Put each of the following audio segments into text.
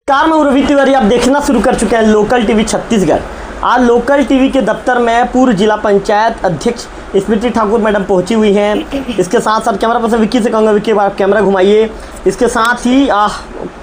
Car में रवि तिवारी आप देखना शुरू कर चुके हैं लोकल टीवी छत्तीसगढ़। आज लोकल टीवी के दफ्तर में पूर्व जिला पंचायत अध्यक्ष स्मृति ठाकुर मैडम पहुंची हुई हैं। इसके साथ साथ कैमरा पर्सन विक्की से कहूँगा, विक्की बार कैमरा घुमाइए। इसके साथ ही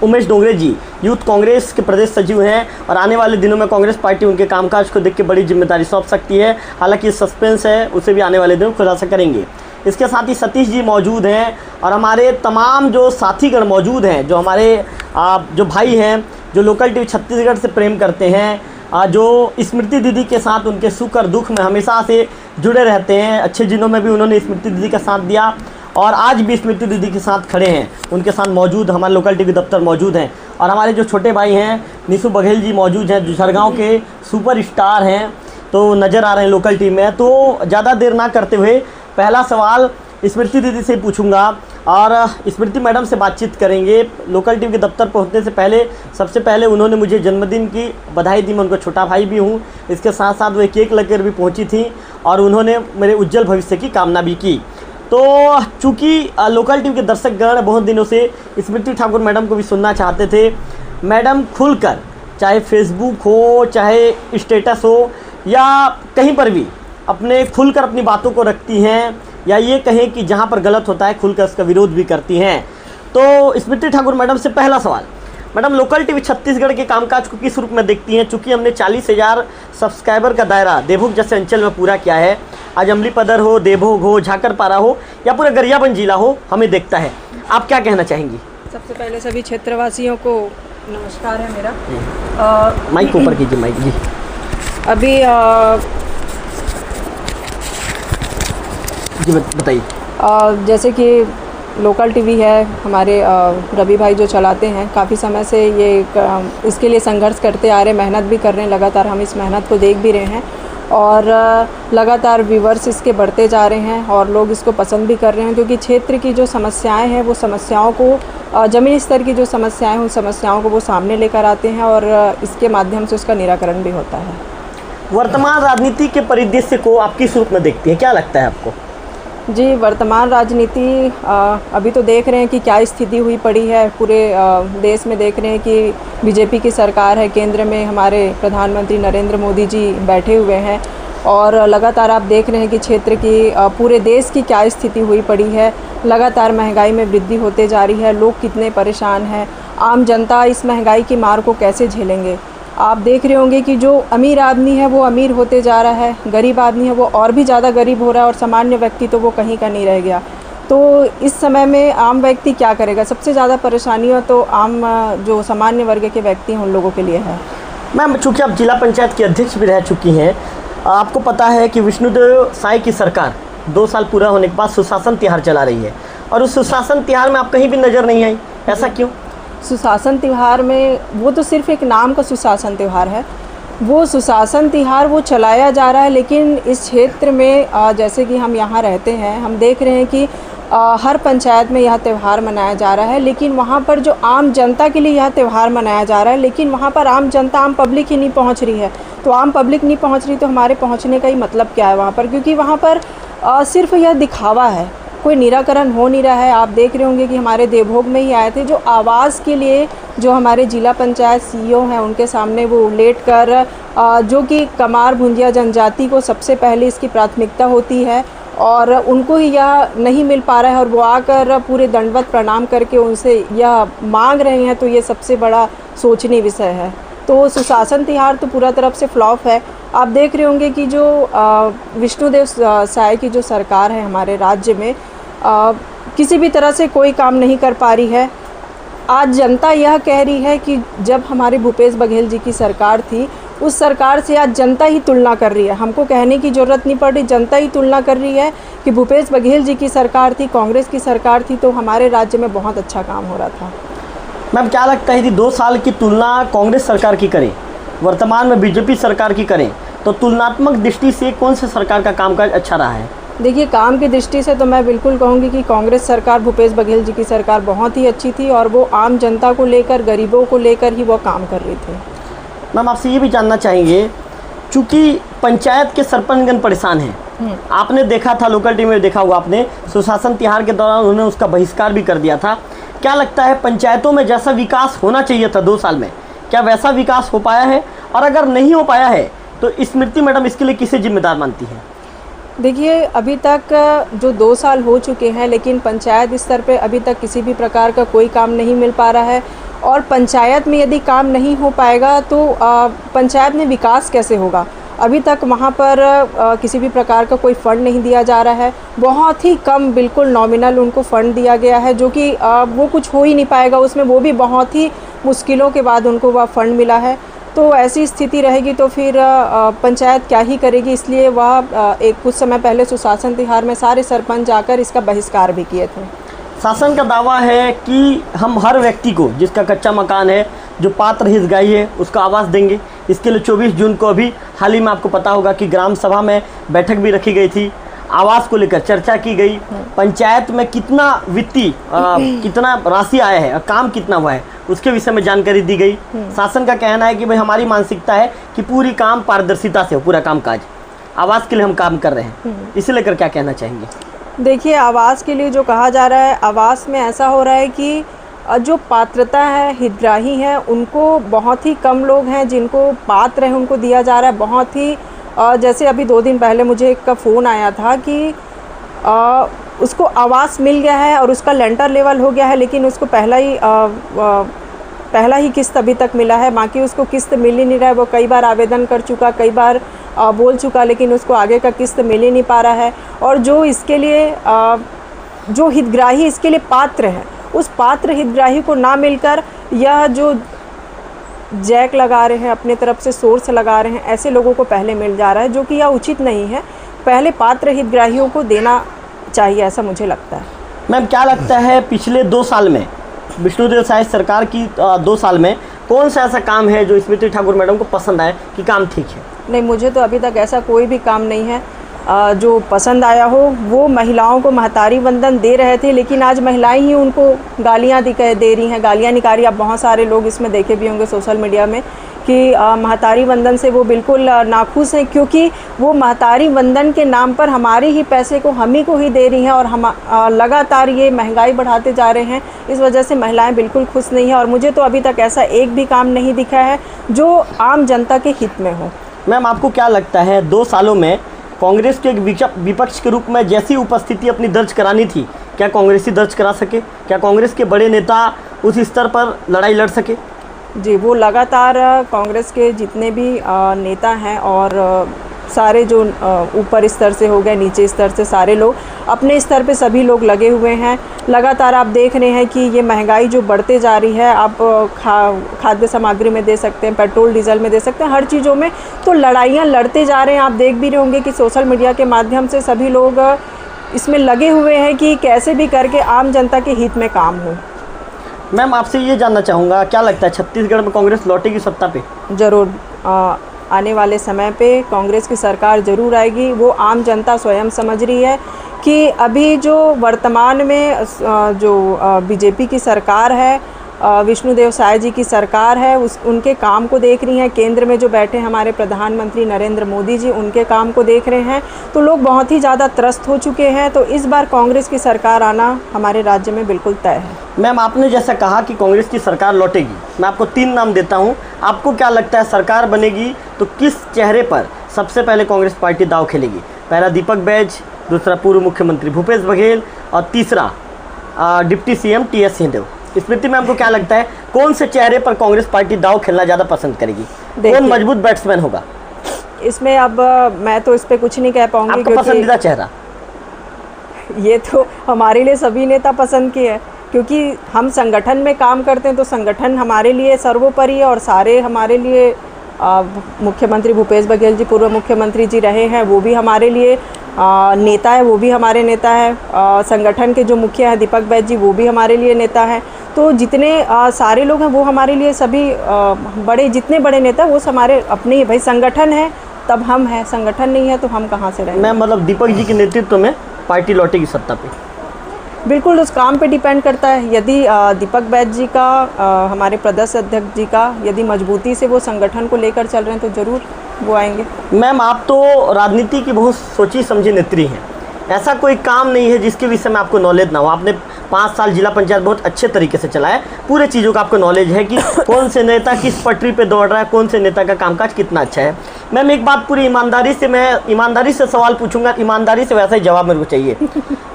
उमेश डोंगरे जी यूथ कांग्रेस के प्रदेश सचिव हैं और आने वाले दिनों में कांग्रेस पार्टी उनके कामकाज को देख के बड़ी जिम्मेदारी सौंप सकती है। हालांकि सस्पेंस है, उसे भी आने वाले दिनों खुलासा करेंगे। इसके साथ ही सतीश जी मौजूद हैं और हमारे तमाम जो साथीगण मौजूद हैं, जो हमारे जो भाई हैं जो लोकल टीवी छत्तीसगढ़ से प्रेम करते हैं, जो स्मृति दीदी के साथ उनके सुख और दुख में हमेशा से जुड़े रहते हैं। अच्छे दिनों में भी उन्होंने स्मृति दीदी का साथ दिया और आज भी स्मृति दीदी के साथ खड़े हैं, उनके साथ मौजूद हमारे लोकल टीवी दफ्तर मौजूद हैं। और हमारे जो छोटे भाई हैं निशु बघेल जी मौजूद हैं, जो झरगाँव के सुपर स्टार हैं, तो नज़र आ रहे हैं लोकल टीवी में। तो ज़्यादा देर ना करते हुए पहला सवाल स्मृति दीदी से पूछूंगा और स्मृति मैडम से बातचीत करेंगे। लोकल टीवी के दफ्तर पहुंचने से पहले सबसे पहले उन्होंने मुझे जन्मदिन की बधाई दी। मैं उनका छोटा भाई भी हूं। इसके साथ साथ वो केक लेकर भी पहुंची थी और उन्होंने मेरे उज्जवल भविष्य की कामना भी की। तो चूँकि लोकल टीवी के दर्शकगण बहुत दिनों से स्मृति ठाकुर मैडम को भी सुनना चाहते थे। मैडम खुलकर, चाहे फेसबुक हो, चाहे स्टेटस हो या कहीं पर भी अपने खुलकर अपनी बातों को रखती हैं, या ये कहें कि जहाँ पर गलत होता है खुलकर उसका विरोध भी करती हैं। तो स्मृति ठाकुर मैडम से पहला सवाल, मैडम लोकल टीवी छत्तीसगढ़ के कामकाज को किस रूप में देखती हैं? चूँकि हमने 40,000 सब्सक्राइबर का दायरा देवभोग जैसे अंचल में पूरा किया है। आज अमलीपदर हो, देवभोग हो, झाकरपारा हो या पूरा गरियाबंद जिला हो, हमें देखता है। आप क्या कहना चाहेंगी? सबसे पहले सभी क्षेत्रवासियों को नमस्कार है मेरा। माइक ऊपर कीजिए, माइक जी। अभी जी बताइए। जैसे कि लोकल टीवी है हमारे रवि भाई जो चलाते हैं, काफ़ी समय से ये इसके लिए संघर्ष करते आ रहे, मेहनत भी कर रहे हैं। लगातार हम इस मेहनत को देख भी रहे हैं और लगातार व्यूवर्स इसके बढ़ते जा रहे हैं और लोग इसको पसंद भी कर रहे हैं, क्योंकि क्षेत्र की जो समस्याएं हैं वो समस्याओं को ज़मीनी स्तर की जो समस्याएं हैं उन समस्याओं को वो सामने लेकर आते हैं और इसके माध्यम से उसका निराकरण भी होता है। वर्तमान राजनीति के परिदृश्य को आप किस रूप में देखती हैं? क्या लगता है आपको? जी, वर्तमान राजनीति अभी तो देख रहे हैं कि क्या स्थिति हुई पड़ी है। पूरे देश में देख रहे हैं कि बीजेपी की सरकार है, केंद्र में हमारे प्रधानमंत्री नरेंद्र मोदी जी बैठे हुए हैं और लगातार आप देख रहे हैं कि क्षेत्र की पूरे देश की क्या स्थिति हुई पड़ी है। लगातार महंगाई में वृद्धि होते जा रही है, लोग कितने परेशान हैं, आम जनता इस महंगाई की मार को कैसे झेलेंगे। आप देख रहे होंगे कि जो अमीर आदमी है वो अमीर होते जा रहा है, गरीब आदमी है वो और भी ज़्यादा गरीब हो रहा है और सामान्य व्यक्ति तो वो कहीं का नहीं रह गया। तो इस समय में आम व्यक्ति क्या करेगा? सबसे ज़्यादा परेशानियाँ तो आम जो सामान्य वर्ग के व्यक्ति हैं उन लोगों के लिए है। मैम, चूँकि आप जिला पंचायत की अध्यक्ष भी रह चुकी हैं, आपको पता है कि विष्णुदेव साय की सरकार 2 साल पूरा होने के बाद सुशासन तिहार चला रही है और उस सुशासन तिहार में आप कहीं भी नज़र नहीं आई, ऐसा क्यों? सुशासन त्यौहार में वो तो सिर्फ एक नाम का सुशासन त्यौहार है। वो सुशासन त्यौहार वो चलाया जा रहा है, लेकिन इस क्षेत्र में जैसे कि हम यहाँ रहते हैं, हम देख रहे हैं कि हर पंचायत में यह त्यौहार मनाया जा रहा है, लेकिन वहाँ पर जो आम जनता के लिए यह त्यौहार मनाया जा रहा है, लेकिन वहाँ पर आम जनता, आम पब्लिक ही नहीं पहुँच रही है। तो आम पब्लिक नहीं पहुँच रही तो हमारे पहुँचने का ही मतलब क्या है वहाँ पर? क्योंकि वहाँ पर सिर्फ यह दिखावा है, कोई निराकरण हो नहीं रहा है। आप देख रहे होंगे कि हमारे देवभोग में ही आए थे, जो आवाज़ के लिए जो हमारे जिला पंचायत सीईओ हैं उनके सामने वो लेट कर जो कि कमार भुंजिया जनजाति को सबसे पहले इसकी प्राथमिकता होती है और उनको ही यह नहीं मिल पा रहा है और वो आकर पूरे दंडवत प्रणाम करके उनसे यह मांग रहे हैं। तो ये सबसे बड़ा सोचनीय विषय है। तो सुशासन तिहार तो पूरा तरफ से फ्लॉप है। आप देख रहे होंगे कि जो विष्णुदेव साय की जो सरकार है हमारे राज्य में किसी भी तरह से कोई काम नहीं कर पा रही है। आज जनता यह कह रही है कि जब हमारे भूपेश बघेल जी की सरकार थी, उस सरकार से आज जनता ही तुलना कर रही है। हमको कहने की ज़रूरत नहीं पड़ रही, जनता ही तुलना कर रही है कि भूपेश बघेल जी की सरकार थी, कांग्रेस की सरकार थी तो हमारे राज्य में बहुत अच्छा काम हो रहा था। मैम, क्या लगता है कि 2 साल की तुलना कांग्रेस सरकार की करें, वर्तमान में बीजेपी सरकार की करें, तो तुलनात्मक दृष्टि से कौन सी सरकार का कामकाज अच्छा रहा है? देखिए, काम की दृष्टि से तो मैं बिल्कुल कहूँगी कि कांग्रेस सरकार, भूपेश बघेल जी की सरकार बहुत ही अच्छी थी और वो आम जनता को लेकर, गरीबों को लेकर ही वो काम कर रही थी। मैम, आपसे ये भी जानना चाहेंगे, चूँकि पंचायत के सरपंचगण परेशान हैं, आपने देखा था, लोकल टीवी में देखा हुआ आपने, सुशासन तिहार के दौरान उन्होंने उसका बहिष्कार भी कर दिया था, क्या लगता है पंचायतों में जैसा विकास होना चाहिए था 2 साल में, क्या वैसा विकास हो पाया है? और अगर नहीं हो पाया है तो स्मृति मैडम इसके लिए किसे जिम्मेदार मानती हैं? देखिए, अभी तक जो 2 साल हो चुके हैं, लेकिन पंचायत स्तर पे अभी तक किसी भी प्रकार का कोई काम नहीं मिल पा रहा है। और पंचायत में यदि काम नहीं हो पाएगा तो पंचायत में विकास कैसे होगा? अभी तक वहाँ पर किसी भी प्रकार का कोई फ़ंड नहीं दिया जा रहा है। बहुत ही कम, बिल्कुल नॉमिनल उनको फ़ंड दिया गया है, जो कि वो कुछ हो ही नहीं पाएगा उसमें, वो भी बहुत ही मुश्किलों के बाद उनको वह फ़ंड मिला है। तो ऐसी स्थिति रहेगी तो फिर पंचायत क्या ही करेगी। इसलिए वह एक कुछ समय पहले सुशासन तिहार में सारे सरपंच जाकर इसका बहिष्कार भी किए थे। शासन का दावा है कि हम हर व्यक्ति को जिसका कच्चा मकान है, जो पात्र हितग्राही है, उसको आवास देंगे। इसके लिए 24 जून को अभी हाल ही में आपको पता होगा कि ग्राम सभा में बैठक भी रखी गई थी, आवास को लेकर चर्चा की गई। पंचायत में कितना वित्तीय कितना राशि आया है और काम कितना हुआ है उसके विषय में जानकारी दी गई। शासन का कहना है कि भाई हमारी मानसिकता है कि पूरी काम पारदर्शिता से हो, पूरा काम काज आवास के लिए हम काम कर रहे हैं। इसे लेकर क्या कहना चाहेंगे? देखिए, आवास के लिए जो कहा जा रहा है, आवास में ऐसा हो रहा है कि जो पात्रता है, हितग्राही हैं, उनको बहुत ही कम लोग हैं जिनको पात्र है उनको दिया जा रहा है। बहुत ही जैसे अभी 2 दिन पहले मुझे एक का फ़ोन आया था कि उसको आवास मिल गया है और उसका लेंटर लेवल हो गया है, लेकिन उसको पहला ही किस्त अभी तक मिला है, बाकी उसको किस्त मिल ही नहीं रहा है। वो कई बार आवेदन कर चुका, कई बार बोल चुका, लेकिन उसको आगे का किस्त मिल ही नहीं पा रहा है। और जो इसके लिए जो हितग्राही इसके लिए पात्र है, उस पात्र हितग्राही को ना मिलकर यह जो जैक लगा रहे हैं, अपने तरफ से सोर्स लगा रहे हैं, ऐसे लोगों को पहले मिल जा रहा है, जो कि यह उचित नहीं है। पहले पात्र हितग्राहियों को देना चाहिए, ऐसा मुझे लगता है। मैम, क्या लगता है पिछले 2 साल में विष्णुदेव साय सरकार की 2 साल में कौन सा ऐसा काम है जो स्मृति ठाकुर मैडम को पसंद आए कि काम ठीक है? नहीं, मुझे तो अभी तक ऐसा कोई भी काम नहीं है जो पसंद आया हो। वो महिलाओं को महतारी वंदन दे रहे थे, लेकिन आज महिलाएं ही उनको गालियां दे रही हैं, गालियां निकाली। आप बहुत सारे लोग इसमें देखे भी होंगे सोशल मीडिया में कि महतारी वंदन से वो बिल्कुल नाखुश हैं, क्योंकि वो महतारी वंदन के नाम पर हमारे ही पैसे को हम ही को ही दे रही हैं और हम लगातार ये महंगाई बढ़ाते जा रहे हैं। इस वजह से महिलाएं बिल्कुल खुश नहीं हैं और मुझे तो अभी तक ऐसा एक भी काम नहीं दिखा है जो आम जनता के हित में हो। मैम, आपको क्या लगता है 2 सालों में कांग्रेस के एक विपक्ष के रूप में जैसी उपस्थिति अपनी दर्ज करानी थी, क्या कांग्रेसी दर्ज करा सके? क्या कांग्रेस के बड़े नेता उस स्तर पर लड़ाई लड़ सके? जी, वो लगातार कांग्रेस के जितने भी नेता हैं और सारे जो ऊपर स्तर से हो गए, नीचे स्तर से सारे लोग, अपने स्तर पे सभी लोग लगे हुए हैं। लगातार आप देख रहे हैं कि ये महंगाई जो बढ़ते जा रही है, आप खाद्य सामग्री में दे सकते हैं, पेट्रोल डीजल में दे सकते हैं, हर चीज़ों में तो लड़ाइयाँ लड़ते जा रहे हैं। आप देख भी रहे होंगे कि सोशल मीडिया के माध्यम से सभी लोग इसमें लगे हुए हैं कि कैसे भी करके आम जनता के हित में काम हो। मैम, आपसे ये जानना चाहूँगा, क्या लगता है छत्तीसगढ़ में कांग्रेस लौटेगी सत्ता पे? ज़रूर, आने वाले समय पे कांग्रेस की सरकार ज़रूर आएगी। वो आम जनता स्वयं समझ रही है कि अभी जो वर्तमान में जो बीजेपी की सरकार है, विष्णुदेव साय जी की सरकार है, उनके काम को देख रही हैं। केंद्र में जो बैठे हमारे प्रधानमंत्री नरेंद्र मोदी जी, उनके काम को देख रहे हैं, तो लोग बहुत ही ज़्यादा त्रस्त हो चुके हैं। तो इस बार कांग्रेस की सरकार आना हमारे राज्य में बिल्कुल तय है। मैम, आपने जैसा कहा कि कांग्रेस की सरकार लौटेगी, मैं आपको 3 नाम देता हूं। आपको क्या लगता है सरकार बनेगी तो किस चेहरे पर सबसे पहले कांग्रेस पार्टी दांव खेलेगी? पहला दीपक बैज, दूसरा पूर्व मुख्यमंत्री भूपेश बघेल और तीसरा डिप्टी सीएम टीएस सिंहदेव। स्मृति मैम को क्या लगता है कौन से चेहरे पर कांग्रेस पार्टी दांव खेलना ज़्यादा पसंद करेगी? कौन मजबूत बैट्समैन होगा इसमें? अब मैं तो इस पर कुछ नहीं कह पाऊंगी। आपका पसंदीदा चेहरा? ये तो हमारे लिए सभी नेता पसंद किए हैं, क्योंकि हम संगठन में काम करते हैं, तो संगठन हमारे लिए सर्वोपरि है। और सारे हमारे लिए मुख्यमंत्री भूपेश बघेल जी पूर्व मुख्यमंत्री जी रहे हैं, वो भी हमारे लिए नेता है, वो भी हमारे नेता है। संगठन के जो मुखिया हैं दीपक बैज जी, वो भी हमारे लिए नेता हैं। तो जितने सारे लोग हैं वो हमारे लिए सभी बड़े, जितने बड़े नेता वो हमारे अपने ही। भाई संगठन है तब हम हैं, संगठन नहीं है तो हम कहाँ से रहेंगे? मैं मतलब दीपक जी के नेतृत्व में पार्टी लौटेगी सत्ता पे? बिल्कुल, उस काम पे डिपेंड करता है। यदि दीपक बैज जी का, हमारे प्रदेश अध्यक्ष जी का, यदि मजबूती से वो संगठन को लेकर चल रहे हैं तो ज़रूर वो आएंगे। मैम, आप तो राजनीति की बहुत सोची समझी नेत्री हैं, ऐसा कोई काम नहीं है जिसके विषय में आपको नॉलेज ना हो। आपने 5 साल जिला पंचायत बहुत अच्छे तरीके से चलाया, पूरे चीज़ों का आपको नॉलेज है कि कौन से नेता किस पटरी पे दौड़ रहा है, कौन से नेता का कामकाज कितना अच्छा है। मैम एक बात पूरी ईमानदारी से सवाल पूछूंगा, ईमानदारी से वैसा ही जवाब मेरे को चाहिए।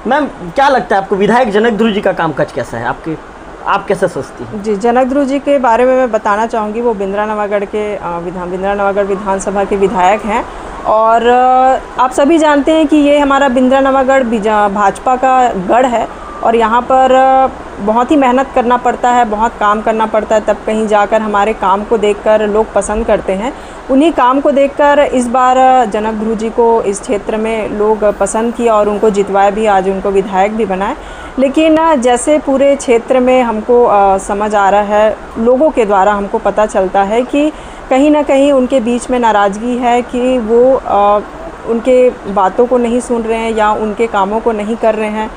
मैम क्या लगता है आपको विधायक जनक ध्रुव जी का कामकाज कैसा है, आप कैसे सोचती हैं? जी, जनक ध्रुव जी के बारे में मैं बताना चाहूँगी, वो बिंद्रानवागढ़ विधानसभा के विधायक हैं। और आप सभी जानते हैं कि ये हमारा बिंद्रानवागढ़ भाजपा का गढ़ है और यहाँ पर बहुत ही मेहनत करना पड़ता है, बहुत काम करना पड़ता है, तब कहीं जाकर हमारे काम को देखकर लोग पसंद करते हैं। उन्हीं काम को देखकर इस बार जनक ध्रुव जी को इस क्षेत्र में लोग पसंद किया और उनको जितवाया भी, आज उनको विधायक भी बनाए। लेकिन जैसे पूरे क्षेत्र में हमको समझ आ रहा है, लोगों के द्वारा हमको पता चलता है कि कहीं ना कहीं उनके बीच में नाराज़गी है कि वो उनके बातों को नहीं सुन रहे हैं या उनके कामों को नहीं कर रहे हैं।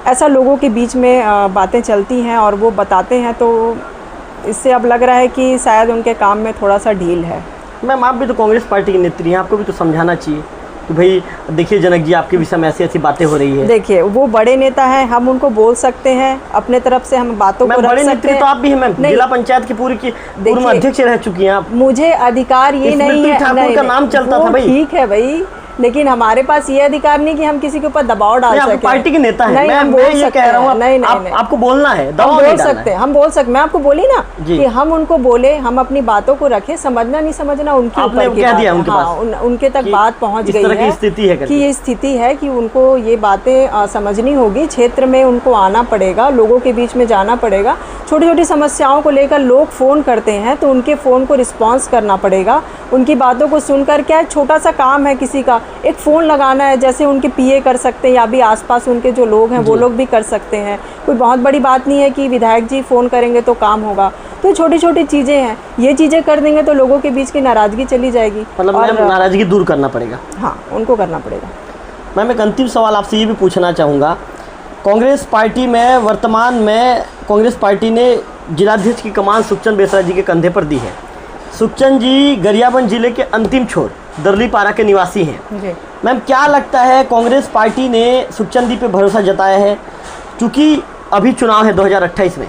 ऐसा लोगों के बीच में बातें चलती हैं और वो बताते हैं, तो इससे अब लग रहा है कि शायद उनके काम में थोड़ा सा ढील है। मैम आप भी तो कांग्रेस पार्टी की नेत्री हैं, आपको भी तो समझाना चाहिए कि भाई देखिए जनक जी आपके विषय में ऐसी ऐसी बातें हो रही है। देखिए वो बड़े नेता हैं, हम उनको बोल सकते हैं, अपने तरफ से हम बातों को रख बड़े सकते नेत्री हैं। तो आप भी हैं मैम, जिला पंचायत की पूर्व अध्यक्ष रह चुकी हैं आप। मुझे अधिकार ये नहीं है, ठाकुर का नाम चलता था भाई, ठीक है भाई, लेकिन हमारे पास ये अधिकार नहीं कि हम किसी के ऊपर दबाव डाल सकें। पार्टी के नेता हैं, मैं ये कह रहा हूँ आपको बोलना है, दबाव नहीं डालना है। हम बोल सकते, मैं आपको बोली ना कि हम उनको बोले, हम अपनी बातों को रखें, समझना नहीं समझना उनके ऊपर की बात है। हाँ, उनके तक बात पहुंच गई है कि ये स्थिति है कि उनको ये बातें समझनी होगी, क्षेत्र में उनको आना पड़ेगा, लोगों के बीच में जाना पड़ेगा। छोटी छोटी समस्याओं को लेकर लोग फ़ोन करते हैं तो उनके फ़ोन को रिस्पॉन्स करना पड़ेगा, उनकी बातों को सुनकर। क्या छोटा सा काम है, किसी का एक फ़ोन लगाना है, जैसे उनके पीए कर सकते हैं या भी आसपास उनके जो लोग हैं वो लोग भी कर सकते हैं। कोई बहुत बड़ी बात नहीं है कि विधायक जी फ़ोन करेंगे तो काम होगा। तो छोटी छोटी चीज़ें हैं, ये चीज़ें कर देंगे तो लोगों के बीच की नाराज़गी चली जाएगी। मतलब नाराज़गी दूर करना पड़ेगा। हाँ, उनको करना पड़ेगा। मैम एक अंतिम सवाल आपसे ये भी पूछना चाहूँगा, कांग्रेस पार्टी में वर्तमान में कांग्रेस पार्टी ने जिलाध्यक्ष की कमान सुखचंद बेसरा जी के कंधे पर दी है। सुखचंद जी गरियाबंद जिले के अंतिम छोर दर्लीपारा के निवासी हैं। मैम क्या लगता है कांग्रेस पार्टी ने सुखचंद जी पे भरोसा जताया है, क्योंकि अभी चुनाव है 2028 में,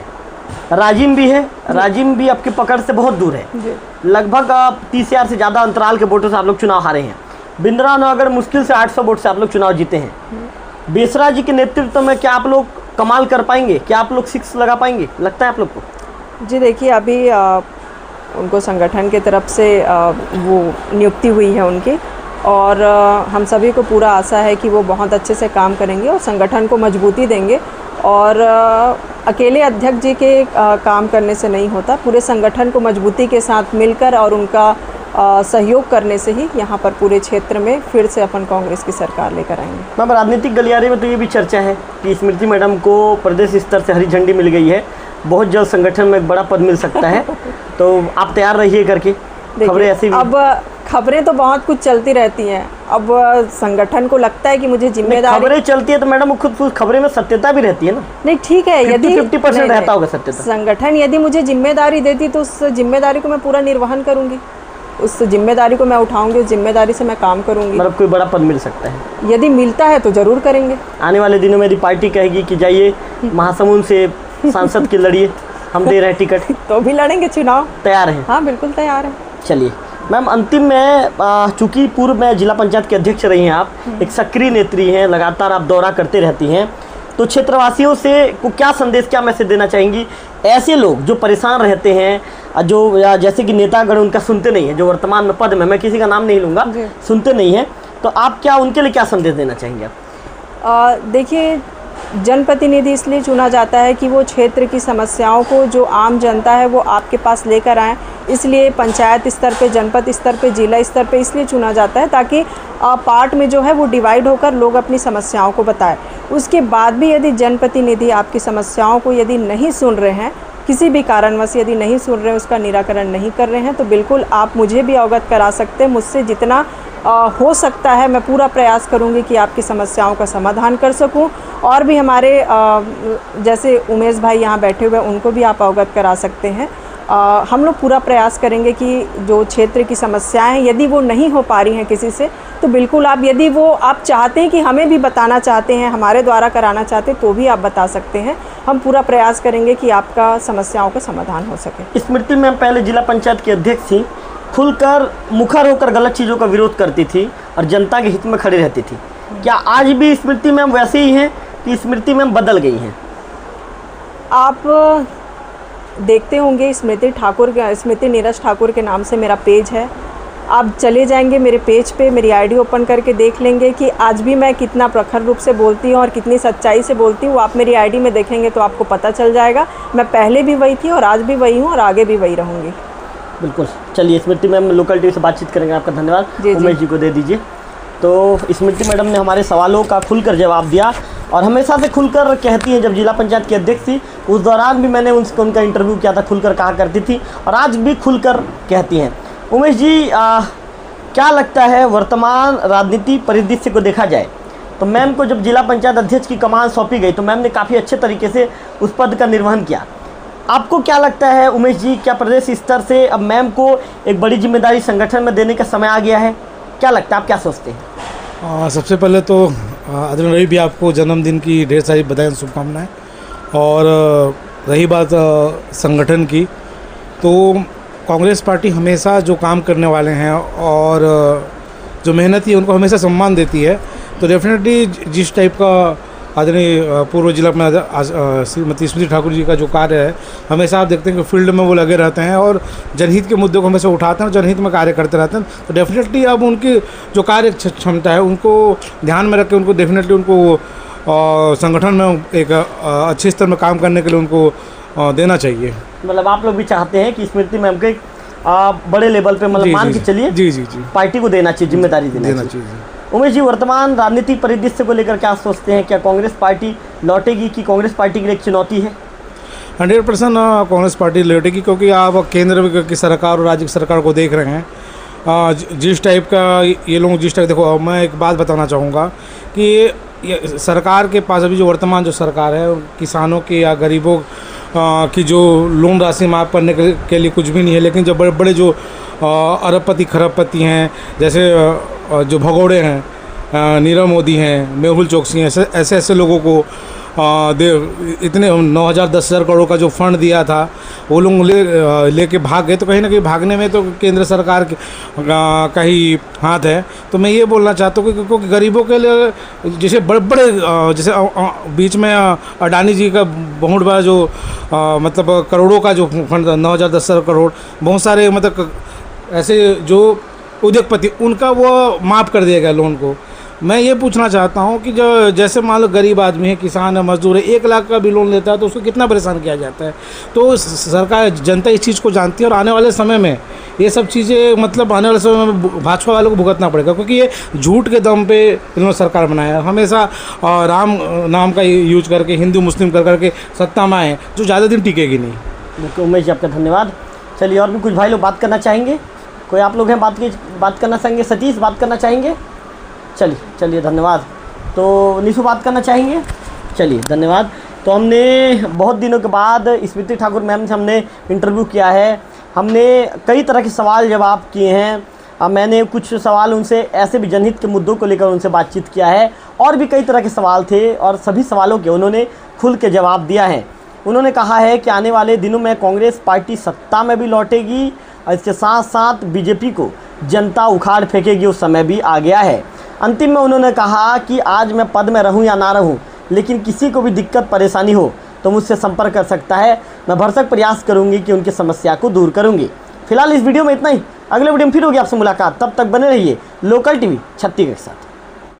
राजिम भी है, राजिम भी आपकी पकड़ से बहुत दूर है, लगभग 30,000 से ज़्यादा अंतराल के वोटों से आप लोग चुनाव हारे हैं। बिंद्रानवागढ़ मुश्किल से 800 वोट से आप लोग चुनाव जीते हैं। बेसरा जी के नेतृत्व में क्या आप लोग कमाल कर पाएंगे, क्या आप लोग 6 लगा पाएंगे, लगता है आप लोग को? जी देखिए, अभी उनको संगठन के तरफ से वो नियुक्ति हुई है उनकी, और हम सभी को पूरा आशा है कि वो बहुत अच्छे से काम करेंगे और संगठन को मजबूती देंगे। और अकेले अध्यक्ष जी के काम करने से नहीं होता, पूरे संगठन को मजबूती के साथ मिलकर और उनका सहयोग करने से ही यहाँ पर पूरे क्षेत्र में फिर से अपन कांग्रेस की सरकार लेकर आएंगे। मैम राजनीतिक गलियारे में तो ये भी चर्चा है कि स्मृति मैडम को प्रदेश स्तर से हरी झंडी मिल गई है, बहुत जल्द संगठन में एक बड़ा पद मिल सकता है, तो आप तैयार रहिए करके। खबरें ऐसी भी, अब खबरें तो बहुत कुछ चलती रहती हैं। अब संगठन को लगता है कि मुझे जिम्मेदारी, खबरें चलती है तो मैडम खुद खबरें में सत्यता भी रहती है ना। नहीं ठीक है, यदि 50% रहता होगा सत्यता। संगठन यदि मुझे जिम्मेदारी देती तो उस जिम्मेदारी को मैं पूरा निर्वहन करूंगी, उस जिम्मेदारी को मैं उठाऊंगी, उस जिम्मेदारी से मैं काम करूंगी। मतलब कोई बड़ा पद मिल सकता है, यदि मिलता है तो जरूर करेंगे। आने वाले दिनों में यदि पार्टी कहेगी कि जाइए महासमुंद से सांसद के लड़िए, हम दे रहे हैं टिकट, तो भी लड़ेंगे चुनाव, तैयार हैं? हाँ बिल्कुल तैयार है। चलिए मैम, अंतिम में चूँकि पूर्व में जिला पंचायत के अध्यक्ष रही हैं आप, एक सक्रिय नेत्री हैं, लगातार आप दौरा करते रहती हैं, तो क्षेत्रवासियों से को क्या संदेश, क्या मैसेज देना चाहेंगी? ऐसे लोग जो परेशान रहते हैं, जो जैसे कि नेतागण उनका सुनते नहीं हैं, जो वर्तमान में पद में, मैं किसी का नाम नहीं लूँगा, सुनते नहीं हैं, तो आप क्या उनके लिए क्या संदेश देना चाहेंगे आप? देखिए, जनप्रतिनिधि इसलिए चुना जाता है कि वो क्षेत्र की समस्याओं को, जो आम जनता है वो आपके पास लेकर आएँ। इसलिए पंचायत स्तर पे, जनपद स्तर पे, जिला स्तर पे इसलिए चुना जाता है ताकि पार्ट में जो है वो डिवाइड होकर लोग अपनी समस्याओं को बताएं। उसके बाद भी यदि जनप्रतिनिधि आपकी समस्याओं को यदि नहीं सुन रहे हैं, किसी भी कारणवश यदि नहीं सुन रहे हैं, उसका निराकरण नहीं कर रहे हैं, तो बिल्कुल आप मुझे भी अवगत करा सकते हैं। मुझसे जितना हो सकता है मैं पूरा प्रयास करूंगी कि आपकी समस्याओं का समाधान कर सकूं। और भी हमारे जैसे उमेश भाई यहाँ बैठे हुए हैं, उनको भी आप अवगत करा सकते हैं। हम लोग पूरा प्रयास करेंगे कि जो क्षेत्र की समस्याएं हैं यदि वो नहीं हो पा रही हैं किसी से, तो बिल्कुल आप, यदि वो आप चाहते हैं कि हमें भी बताना चाहते हैं, हमारे द्वारा कराना चाहते हैं, तो भी आप बता सकते हैं। हम पूरा प्रयास करेंगे कि आपका समस्याओं का समाधान हो सके। स्मृति मैम पहले जिला पंचायत की अध्यक्ष थी, खुलकर मुखर होकर गलत चीज़ों का विरोध करती थी और जनता के हित में खड़ी रहती थी। क्या आज भी स्मृति मैम वैसे ही हैं कि स्मृति मैम बदल गई हैं? आप देखते होंगे स्मृति नीरज ठाकुर के नाम से मेरा पेज है। आप चले जाएंगे मेरे पेज पे, मेरी आईडी ओपन करके देख लेंगे कि आज भी मैं कितना प्रखर रूप से बोलती हूँ और कितनी सच्चाई से बोलती हूँ। आप मेरी आईडी में देखेंगे तो आपको पता चल जाएगा। मैं पहले भी वही थी और आज भी वही हूँ और आगे भी वही रहूँगी। बिल्कुल। चलिए स्मृति मैम लोकल टीवी से बातचीत करेंगे। आपका धन्यवाद। उमेश जी को दे दीजिए। तो स्मृति मैडम ने हमारे सवालों का खुलकर जवाब दिया और हमेशा से खुलकर कहती हैं। जब जिला पंचायत की अध्यक्ष थी उस दौरान भी मैंने उनका इंटरव्यू किया था, खुलकर कहा करती थी और आज भी खुलकर कहती हैं। उमेश जी, क्या लगता है वर्तमान राजनीति परिदृश्य को देखा जाए तो मैम को जब जिला पंचायत अध्यक्ष की कमान सौंपी गई तो मैम ने काफ़ी अच्छे तरीके से उस पद का निर्वहन किया। आपको क्या लगता है उमेश जी, क्या प्रदेश स्तर से अब मैम को एक बड़ी जिम्मेदारी संगठन में देने का समय आ गया है? क्या लगता है, आप क्या सोचते हैं? सबसे पहले तो आदरणीय रवि भी आपको जन्मदिन की ढेर सारी बधाई शुभकामनाएं। और रही बात संगठन की, तो कांग्रेस पार्टी हमेशा जो काम करने वाले हैं और जो मेहनती है उनको हमेशा सम्मान देती है। तो डेफिनेटली जिस टाइप का आदरणीय पूर्व जिला में श्रीमती स्मृति ठाकुर जी का जो कार्य है, हमेशा आप देखते हैं कि फील्ड में वो लगे रहते हैं और जनहित के मुद्दों को हमेशा उठाते हैं और जनहित में कार्य करते रहते हैं। तो डेफिनेटली अब उनकी जो कार्य क्षमता है उनको ध्यान में रख के उनको डेफिनेटली उनको संगठन में एक अच्छे स्तर में काम करने के लिए उनको देना चाहिए। मतलब आप लोग भी चाहते हैं कि स्मृति मैम के बड़े लेवल पे, मतलब मान के चलिए जी पार्टी को देना चाहिए, जिम्मेदारी देना चाहिए। उमेश जी, वर्तमान राजनीतिक परिदृश्य को लेकर क्या सोचते हैं? क्या कांग्रेस पार्टी लौटेगी कि कांग्रेस पार्टी के लिए एक चुनौती है? 100% कांग्रेस पार्टी लौटेगी, क्योंकि आप केंद्र की सरकार और राज्य की सरकार को देख रहे हैं जिस टाइप का ये लोग देखो, मैं एक बात बताना चाहूँगा कि ये सरकार के पास अभी जो वर्तमान जो सरकार है, किसानों की या गरीबों की जो लोन राशि माफ़ करने के लिए कुछ भी नहीं है। लेकिन जो बड़े बड़े जो अरबपति खरबपति हैं, जैसे जो भगोड़े हैं, नीरव मोदी हैं, मेहुल चोकसी हैं, ऐसे लोगों को इतने 9,000 10,000 करोड़ का जो फंड दिया था वो लोग लेके भाग गए। तो कहीं ना कहीं भागने में तो केंद्र सरकार का ही हाथ है। तो मैं ये बोलना चाहता हूँ क्योंकि गरीबों के लिए जैसे बड़े जैसे बीच में अडानी जी का बहुत बड़ा जो मतलब करोड़ों का जो फंड 9,000 10,000 करोड़, बहुत सारे मतलब ऐसे जो उद्योगपति, उनका वो माफ़ कर दिया गया लोन को। मैं ये पूछना चाहता हूँ कि जो जैसे मान लो गरीब आदमी है, किसान है, मजदूर है, 1 लाख का भी लोन लेता है तो उसको कितना परेशान किया जाता है। तो सरकार, जनता इस चीज़ को जानती है और आने वाले समय में ये सब चीज़ें मतलब आने वाले समय में भाजपा वालों को भुगतना पड़ेगा, क्योंकि ये झूठ के दम पे इन्होंने सरकार बनाया है। हमेशा राम नाम का यूज करके, हिंदू मुस्लिम कर करके सत्ता में आए, जो ज़्यादा दिन टिकेगी नहीं। बिल्कुल उमेश जी, आपका धन्यवाद। चलिए और भी कुछ भाई लोग बात करना चाहेंगे? कोई आप लोग हैं बात करना चाहेंगे? सतीश बात करना चाहेंगे? चलिए धन्यवाद। तो निशु बात करना चाहेंगे? चलिए धन्यवाद। तो हमने बहुत दिनों के बाद स्मृति ठाकुर मैम से हमने इंटरव्यू किया है। हमने कई तरह के सवाल जवाब किए हैं। मैंने कुछ सवाल उनसे ऐसे भी जनहित के मुद्दों को लेकर उनसे बातचीत किया है और भी कई तरह के सवाल थे और सभी सवालों के उन्होंने खुल के जवाब दिया है। उन्होंने कहा है कि आने वाले दिनों में कांग्रेस पार्टी सत्ता में भी लौटेगी और इसके साथ साथ बीजेपी को जनता उखाड़ फेंकेगी, उस समय भी आ गया है। अंतिम में उन्होंने कहा कि आज मैं पद में रहूं या ना रहूं, लेकिन किसी को भी दिक्कत परेशानी हो तो मुझसे संपर्क कर सकता है। मैं भरसक प्रयास करूंगी कि उनकी समस्या को दूर करूंगी। फिलहाल इस वीडियो में इतना ही। अगले वीडियो में फिर होगी आपसे मुलाकात। तब तक बने रहिए लोकल टीवी छत्तीसगढ़ के साथ।